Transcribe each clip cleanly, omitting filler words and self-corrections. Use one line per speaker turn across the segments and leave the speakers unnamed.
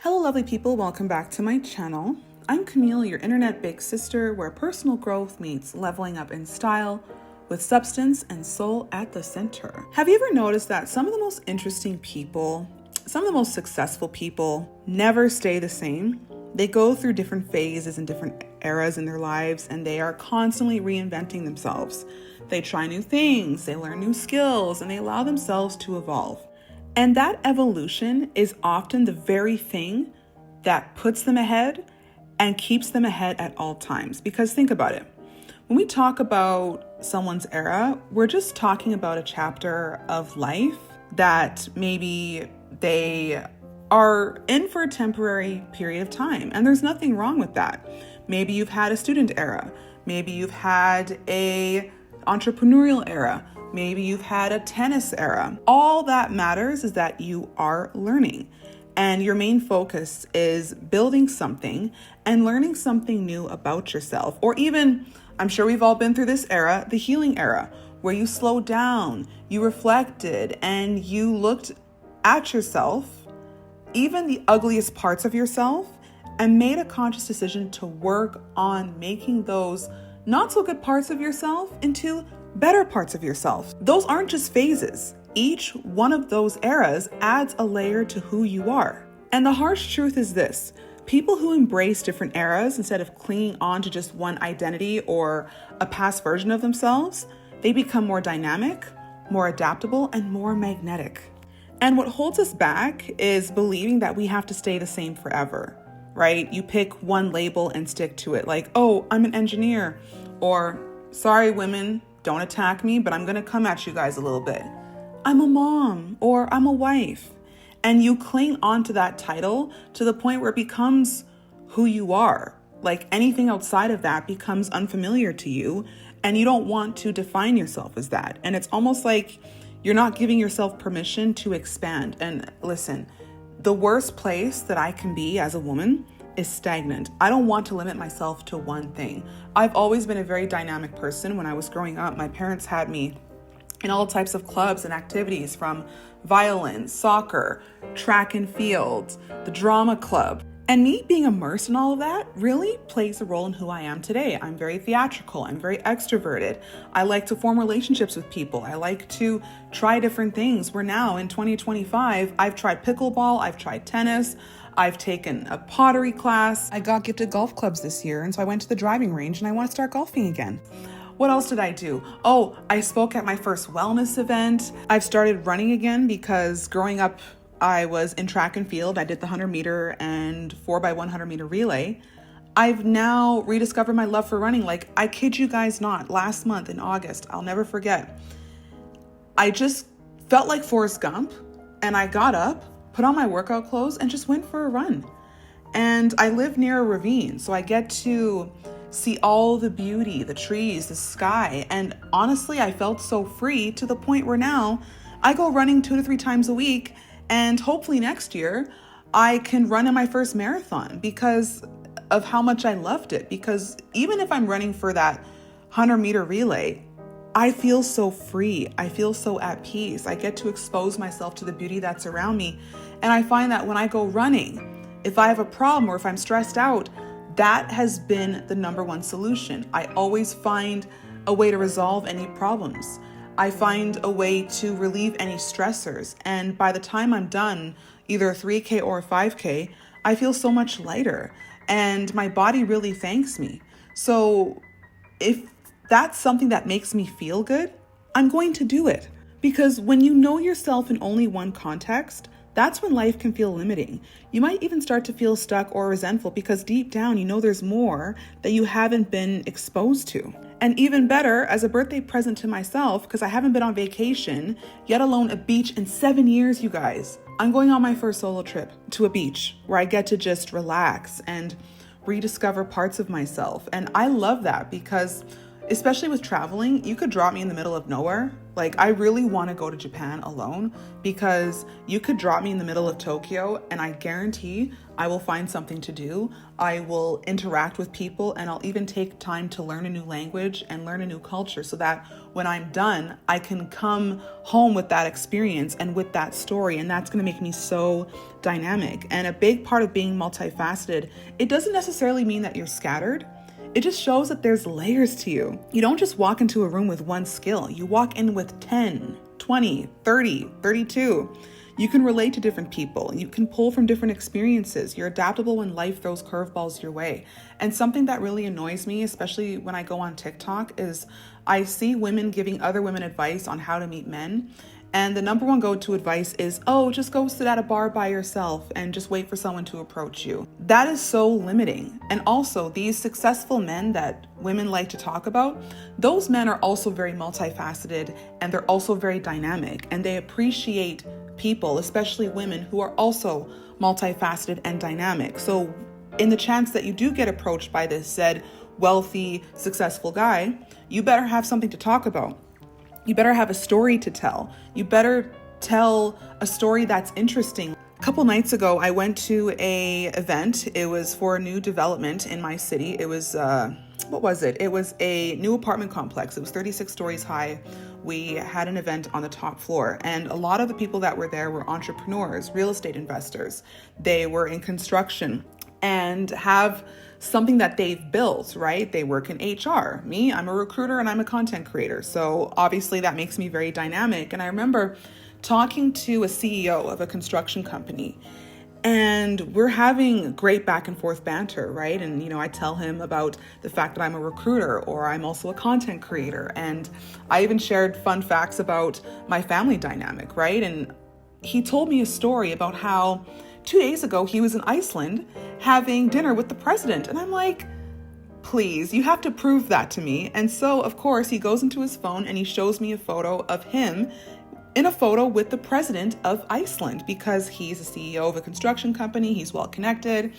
Hello lovely people, welcome back to my channel. I'm Camille, your internet big sister, where personal growth meets leveling up in style with substance and soul at the center. Have you ever noticed that some of the most interesting people, some of the most successful people never stay the same? They go through different phases and different eras in their lives, and they are constantly reinventing themselves. They try new things, they learn new skills, and they allow themselves to evolve. And that evolution is often the very thing that puts them ahead and keeps them ahead at all times. Because think about it. When we talk about someone's era, we're just talking about a chapter of life that maybe they are in for a temporary period of time. And there's nothing wrong with that. Maybe you've had a student era. Maybe you've had a entrepreneurial era. Maybe you've had a tennis era. All that matters is that you are learning, and your main focus is building something and learning something new about yourself. Or even, I'm sure we've all been through this era, the healing era, where you slowed down, you reflected, and you looked at yourself, even the ugliest parts of yourself, and made a conscious decision to work on making those not so good parts of yourself into better parts of yourself. Those aren't just phases. Each one of those eras adds a layer to who you are. And the harsh truth is this: people who embrace different eras instead of clinging on to just one identity or a past version of themselves, they become more dynamic, more adaptable, and more magnetic. And what holds us back is believing that we have to stay the same forever, right? You pick one label and stick to it, like, oh, I'm an engineer, or sorry, women, don't attack me, but I'm going to come at you guys a little bit. I'm a mom, or I'm a wife. And you cling on to that title to the point where it becomes who you are. Like anything outside of that becomes unfamiliar to you, and you don't want to define yourself as that. And it's almost like you're not giving yourself permission to expand. And listen, the worst place that I can be as a woman is stagnant. I don't want to limit myself to one thing. I've always been a very dynamic person. When I was growing up, my parents had me in all types of clubs and activities, from violin, soccer, track and field, the drama club. And me being immersed in all of that really plays a role in who I am today. I'm very theatrical. I'm very extroverted. I like to form relationships with people. I like to try different things. We're now in 2025. I've tried pickleball. I've tried tennis. I've taken a pottery class. I got gifted golf clubs this year, and so I went to the driving range and I want to start golfing again. What else did I do? Oh, I spoke at my first wellness event. I've started running again because growing up, I was in track and field. I did the 100 meter and 4x100 meter relay. I've now rediscovered my love for running. Like, I kid you guys not, last month in August, I'll never forget. I just felt like Forrest Gump, and I got up, put on my workout clothes, and just went for a run. And I live near a ravine, so I get to see all the beauty, the trees, the sky. And honestly, I felt so free to the point where now I go running 2 to 3 times a week. And hopefully next year I can run in my first marathon because of how much I loved it. Because even if I'm running for that 100 meter relay, I feel so free. I feel so at peace. I get to expose myself to the beauty that's around me. And I find that when I go running, if I have a problem or if I'm stressed out, that has been the number one solution. I always find a way to resolve any problems. I find a way to relieve any stressors. And by the time I'm done, either a 3K or a 5K, I feel so much lighter. And my body really thanks me. So if that's something that makes me feel good, I'm going to do it. Because when you know yourself in only one context, that's when life can feel limiting. You might even start to feel stuck or resentful because deep down you know there's more that you haven't been exposed to. And even better, as a birthday present to myself, because I haven't been on vacation, yet alone a beach, in 7 years, you guys. I'm going on my first solo trip to a beach where I get to just relax and rediscover parts of myself. And I love that because, especially with traveling, you could drop me in the middle of nowhere Like, I really want to go to Japan alone, because you could drop me in the middle of Tokyo and I guarantee I will find something to do. I will interact with people, and I'll even take time to learn a new language and learn a new culture, so that when I'm done, I can come home with that experience and with that story. And that's going to make me so dynamic. And a big part of being multifaceted, it doesn't necessarily mean that you're scattered. It just shows that there's layers to you. You don't just walk into a room with one skill. You walk in with 10, 20, 30, 32. You can relate to different people. You can pull from different experiences. You're adaptable when life throws curveballs your way. And something that really annoys me, especially when I go on TikTok, is I see women giving other women advice on how to meet men. And the number one go-to advice is, oh, just go sit at a bar by yourself and just wait for someone to approach you. That is so limiting. And also, these successful men that women like to talk about, those men are also very multifaceted, and they're also very dynamic, and they appreciate people, especially women, who are also multifaceted and dynamic. So in the chance that you do get approached by this said wealthy, successful guy, you better have something to talk about. You better have a story to tell. You better tell a story that's interesting. A couple nights ago, I went to a event. It was for a new development in my city. It was, what was it? It was a new apartment complex. It was 36 stories high. We had an event on the top floor, and a lot of the people that were there were entrepreneurs, real estate investors. They were in construction and have something that they've built, right? They work in HR. Me, I'm a recruiter and I'm a content creator. So obviously that makes me very dynamic. And I remember talking to a CEO of a construction company, and we're having great back and forth banter, right? And, I tell him about the fact that I'm a recruiter, or I'm also a content creator. And I even shared fun facts about my family dynamic, right? And he told me a story about how 2 days ago he was in Iceland having dinner with the president. And I'm like, please, you have to prove that to me. And so, of course, he goes into his phone and he shows me a photo of him in a photo with the president of Iceland, because he's a CEO of a construction company. He's well connected.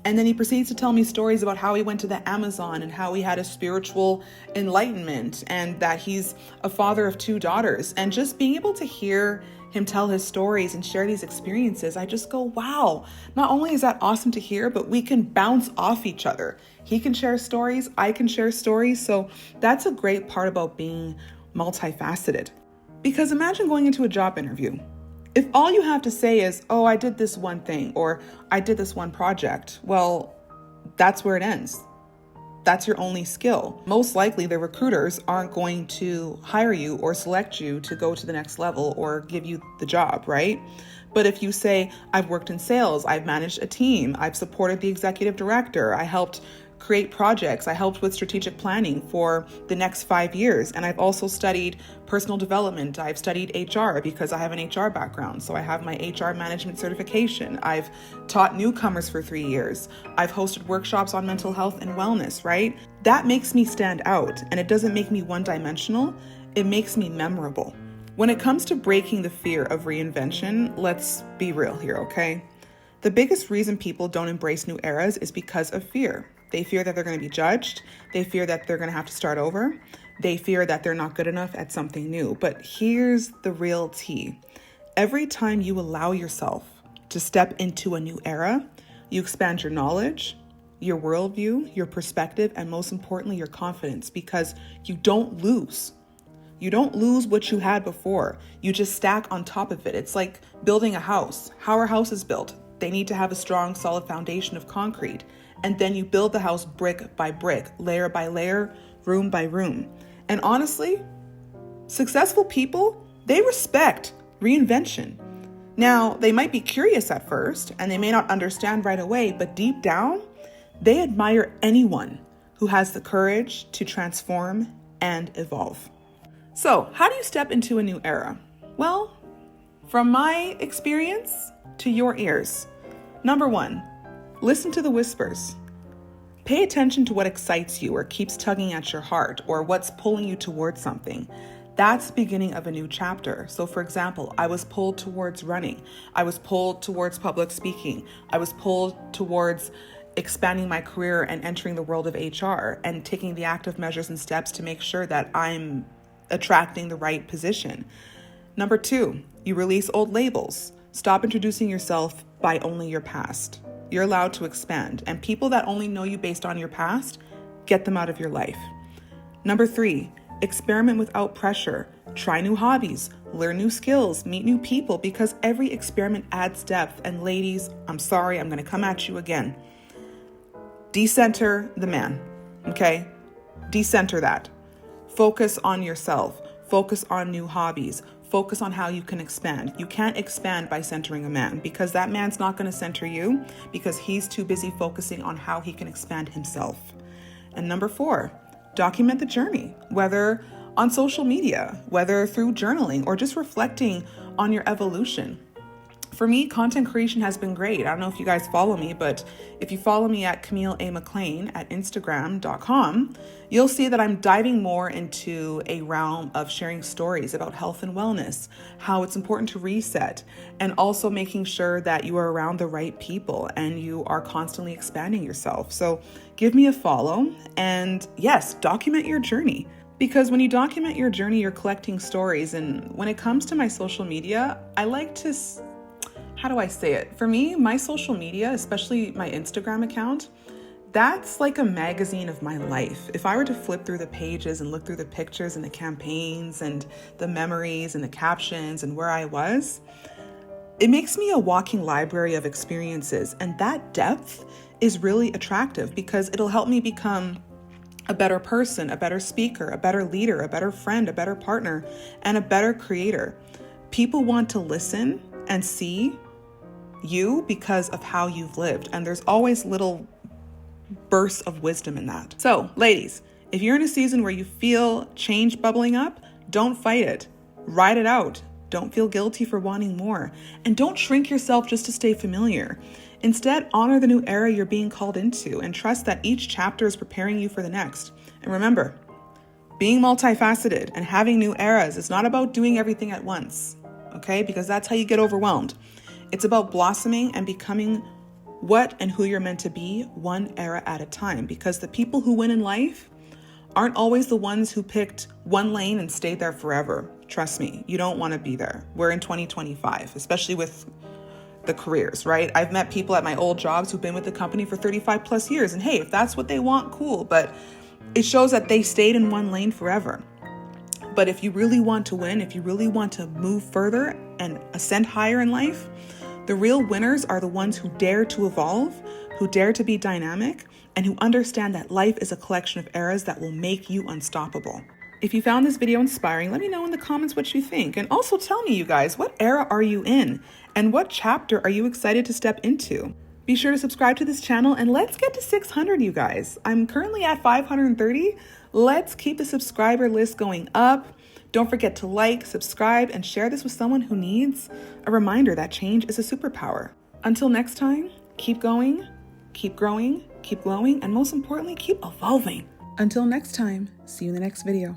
And then he proceeds to tell me stories about how he went to the Amazon and how he had a spiritual enlightenment, and that he's a father of 2 daughters. And just being able to hear him tell his stories and share these experiences, I just go, wow, not only is that awesome to hear, but we can bounce off each other. He can share stories, I can share stories. So that's a great part about being multifaceted. Because imagine going into a job interview. If all you have to say is, oh, I did this one thing, or I did this one project, well, that's where it ends. That's your only skill. Most likely the recruiters aren't going to hire you or select you to go to the next level or give you the job, right? But if you say, I've worked in sales, I've managed a team, I've supported the executive director, I helped create projects, I helped with strategic planning for the next 5 years, and I've also studied personal development. I've studied HR because I have an HR background, so I have my HR management certification. I've taught newcomers for 3 years. I've hosted workshops on mental health and wellness, right? That makes me stand out, and it doesn't make me one-dimensional. It makes me memorable. When it comes to breaking the fear of reinvention, let's be real here, okay? The biggest reason people don't embrace new eras is because of fear. They fear that they're going to be judged. They fear that they're going to have to start over. They fear that they're not good enough at something new. But here's the real tea. Every time you allow yourself to step into a new era, you expand your knowledge, your worldview, your perspective, and most importantly, your confidence, because you don't lose. You don't lose what you had before. You just stack on top of it. It's like building a house. How are houses built? They need to have a strong, solid foundation of concrete. And then you build the house brick by brick, layer by layer, room by room. And honestly, successful people, they respect reinvention. Now, they might be curious at first, and they may not understand right away, but deep down, they admire anyone who has the courage to transform and evolve. So, how do you step into a new era? Well, from my experience to your ears. Number 1, listen to the whispers. Pay attention to what excites you or keeps tugging at your heart, or what's pulling you towards something. That's the beginning of a new chapter. So for example, I was pulled towards running. I was pulled towards public speaking. I was pulled towards expanding my career and entering the world of HR and taking the active measures and steps to make sure that I'm attracting the right position. Number 2, you release old labels. Stop introducing yourself by only your past. You're allowed to expand, and people that only know you based on your past, get them out of your life. Number 3, experiment without pressure. Try new hobbies, learn new skills, meet new people, because every experiment adds depth. And ladies, I'm sorry, I'm going to come at you again. Decenter the man, okay? Decenter that. Focus on yourself. Focus on new hobbies. Focus on how you can expand. You can't expand by centering a man, because that man's not going to center you because he's too busy focusing on how he can expand himself. And number 4, document the journey, whether on social media, whether through journaling or just reflecting on your evolution. For me, content creation has been great. I don't know if you guys follow me, but if you follow me at Camille A. McLean at Instagram.com, you'll see that I'm diving more into a realm of sharing stories about health and wellness, how it's important to reset, and also making sure that you are around the right people and you are constantly expanding yourself. So give me a follow, and yes, document your journey. Because when you document your journey, you're collecting stories. And when it comes to my social media, I like to... How do I say it? For me, my social media, especially my Instagram account, that's like a magazine of my life. If I were to flip through the pages and look through the pictures and the campaigns and the memories and the captions and where I was, it makes me a walking library of experiences. And that depth is really attractive because it'll help me become a better person, a better speaker, a better leader, a better friend, a better partner, and a better creator. People want to listen and see you because of how you've lived. And there's always little bursts of wisdom in that. So, ladies, if you're in a season where you feel change bubbling up, don't fight it. Ride it out. Don't feel guilty for wanting more. And don't shrink yourself just to stay familiar. Instead, honor the new era you're being called into and trust that each chapter is preparing you for the next. And remember, being multifaceted and having new eras is not about doing everything at once, okay? Because that's how you get overwhelmed. It's about blossoming and becoming what and who you're meant to be, one era at a time. Because the people who win in life aren't always the ones who picked one lane and stayed there forever. Trust me, you don't want to be there. We're in 2025, especially with the careers, right? I've met people at my old jobs who've been with the company for 35 plus years. And hey, if that's what they want, cool. But it shows that they stayed in one lane forever. But if you really want to win, if you really want to move further and ascend higher in life, the real winners are the ones who dare to evolve, who dare to be dynamic, and who understand that life is a collection of eras that will make you unstoppable. If you found this video inspiring, let me know in the comments what you think. And also tell me, you guys, what era are you in? And what chapter are you excited to step into? Be sure to subscribe to this channel and let's get to 600, you guys. I'm currently at 530. Let's keep the subscriber list going up. Don't forget to like, subscribe, and share this with someone who needs a reminder that change is a superpower. Until next time, keep going, keep growing, keep glowing, and most importantly, keep evolving. Until next time, see you in the next video.